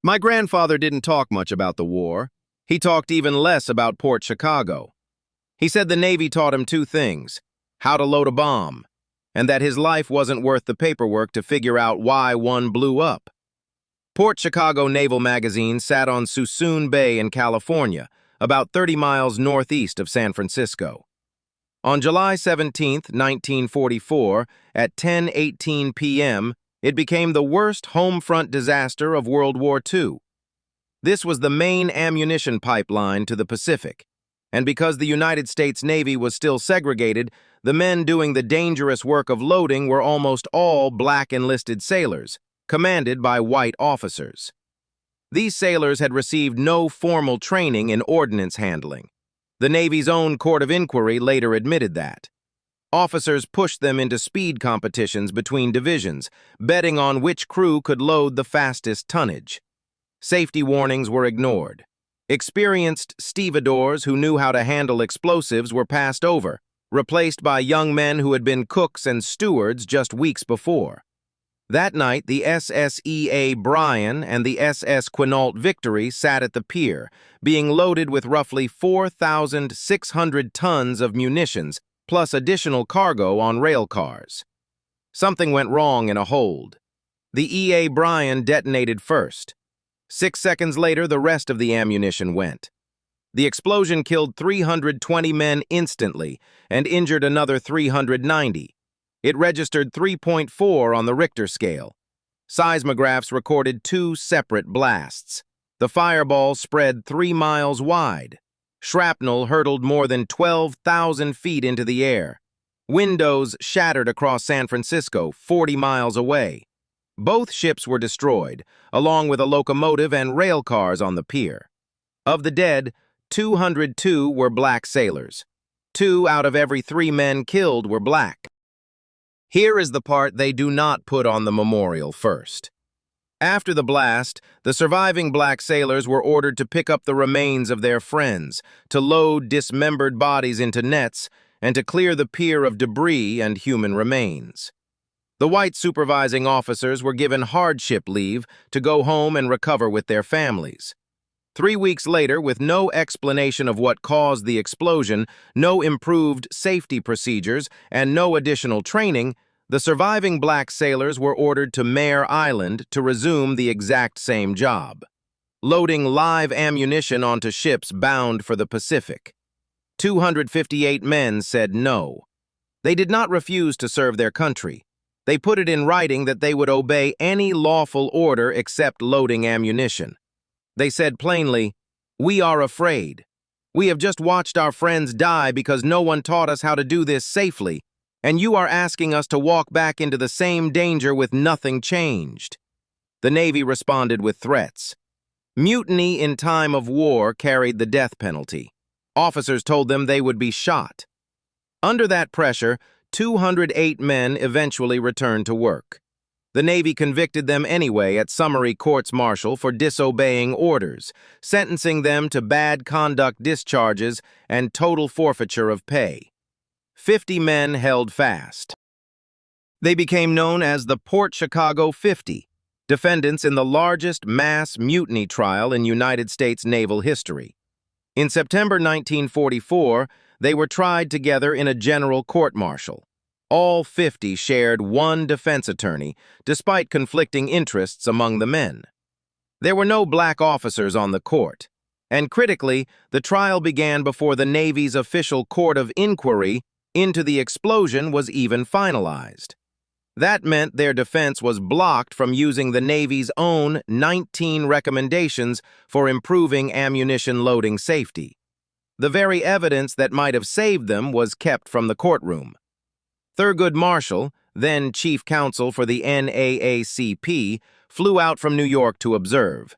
My grandfather didn't talk much about the war. He talked even less about Port Chicago. He said the Navy taught him two things: how to load a bomb, and that his life wasn't worth the paperwork to figure out why one blew up. Port Chicago Naval Magazine sat on Suisun Bay in California, about 30 miles northeast of San Francisco. On July 17, 1944, at 10:18 p.m., it became the worst home front disaster of World War II. This was the main ammunition pipeline to the Pacific, and because the United States Navy was still segregated, the men doing the dangerous work of loading were almost all black enlisted sailors, commanded by white officers. These sailors had received no formal training in ordnance handling. The Navy's own court of inquiry later admitted that. Officers pushed them into speed competitions between divisions, betting on which crew could load the fastest tonnage. Safety warnings were ignored. Experienced stevedores who knew how to handle explosives were passed over, replaced by young men who had been cooks and stewards just weeks before. That night, the SSEA Bryan and the SS Quinault Victory sat at the pier, being loaded with roughly 4,600 tons of munitions, plus additional cargo on rail cars. Something went wrong in a hold. The E.A. Bryan detonated first. 6 seconds later, the rest of the ammunition went. The explosion killed 320 men instantly and injured another 390. It registered 3.4 on the Richter scale. Seismographs recorded 2 separate blasts. The fireball spread 3 miles wide. Shrapnel hurtled more than 12,000 feet into the air. Windows shattered across San Francisco, 40 miles away. Both ships were destroyed, along with a locomotive and rail cars on the pier. Of the dead, 202 were black sailors. 2 out of every 3 men killed were black. Here is the part they do not put on the memorial first. After the blast, the surviving black sailors were ordered to pick up the remains of their friends, to load dismembered bodies into nets, and to clear the pier of debris and human remains. The white supervising officers were given hardship leave to go home and recover with their families. 3 weeks later, with no explanation of what caused the explosion, no improved safety procedures, and no additional training, the surviving black sailors were ordered to Mare Island to resume the exact same job, loading live ammunition onto ships bound for the Pacific. 258 men said no. They did not refuse to serve their country. They put it in writing that they would obey any lawful order except loading ammunition. They said plainly, "We are afraid. We have just watched our friends die because no one taught us how to do this safely, and you are asking us to walk back into the same danger with nothing changed." The Navy responded with threats. Mutiny in time of war carried the death penalty. Officers told them they would be shot. Under that pressure, 208 men eventually returned to work. The Navy convicted them anyway at summary courts-martial for disobeying orders, sentencing them to bad conduct discharges and total forfeiture of pay. 50 men held fast. They became known as the Port Chicago 50, defendants in the largest mass mutiny trial in United States naval history. In September 1944, they were tried together in a general court-martial. All 50 shared one defense attorney, despite conflicting interests among the men. There were no black officers on the court, and critically, the trial began before the Navy's official court of inquiry into the explosion was even finalized. That meant their defense was blocked from using the Navy's own 19 recommendations for improving ammunition loading safety. The very evidence that might have saved them was kept from the courtroom. Thurgood Marshall, then chief counsel for the NAACP, flew out from New York to observe.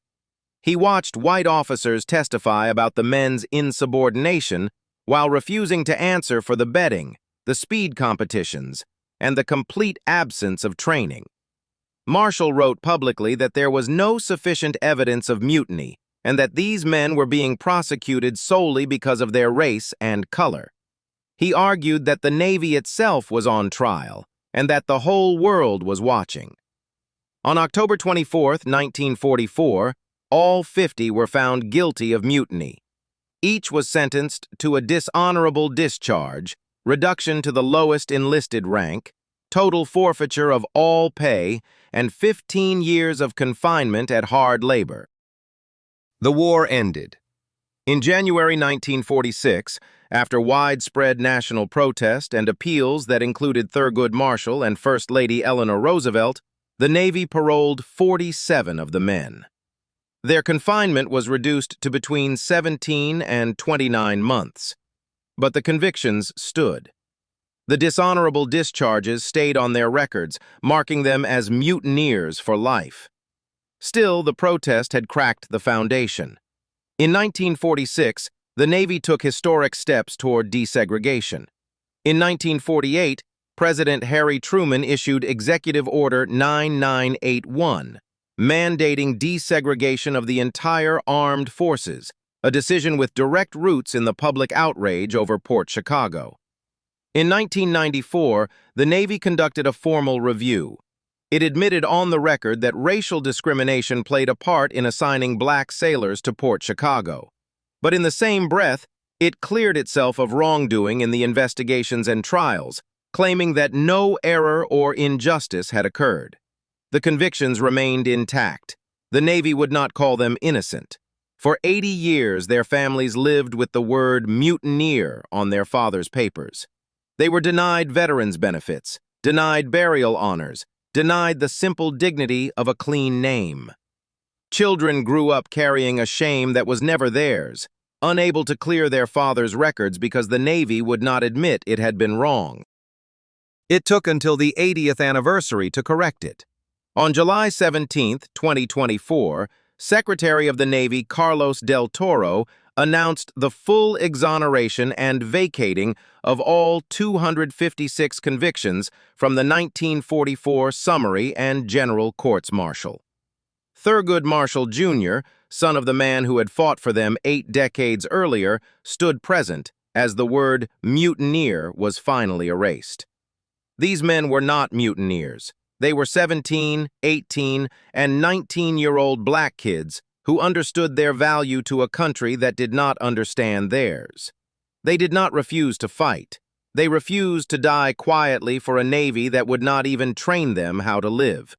He watched white officers testify about the men's insubordination while refusing to answer for the betting, the speed competitions, and the complete absence of training. Marshall wrote publicly that there was no sufficient evidence of mutiny and that these men were being prosecuted solely because of their race and color. He argued that the Navy itself was on trial and that the whole world was watching. On October 24, 1944, all 50 were found guilty of mutiny. Each was sentenced to a dishonorable discharge, reduction to the lowest enlisted rank, total forfeiture of all pay, and 15 years of confinement at hard labor. The war ended. In January 1946, after widespread national protest and appeals that included Thurgood Marshall and First Lady Eleanor Roosevelt, the Navy paroled 47 of the men. Their confinement was reduced to between 17 and 29 months, but the convictions stood. The dishonorable discharges stayed on their records, marking them as mutineers for life. Still, the protest had cracked the foundation. In 1946, the Navy took historic steps toward desegregation. In 1948, President Harry Truman issued Executive Order 9981, mandating desegregation of the entire armed forces, a decision with direct roots in the public outrage over Port Chicago. In 1994, the Navy conducted a formal review. It admitted on the record that racial discrimination played a part in assigning black sailors to Port Chicago. But in the same breath, it cleared itself of wrongdoing in the investigations and trials, claiming that no error or injustice had occurred. The convictions remained intact. The Navy would not call them innocent. For 80 years, their families lived with the word mutineer on their father's papers. They were denied veterans' benefits, denied burial honors, denied the simple dignity of a clean name. Children grew up carrying a shame that was never theirs, unable to clear their father's records because the Navy would not admit it had been wrong. It took until the 80th anniversary to correct it. On July 17, 2024, Secretary of the Navy Carlos del Toro announced the full exoneration and vacating of all 256 convictions from the 1944 Summary and General Courts-Martial. Thurgood Marshall, Jr., son of the man who had fought for them 8 decades earlier, stood present as the word mutineer was finally erased. These men were not mutineers. They were 17, 18, and 19-year-old black kids who understood their value to a country that did not understand theirs. They did not refuse to fight. They refused to die quietly for a Navy that would not even train them how to live.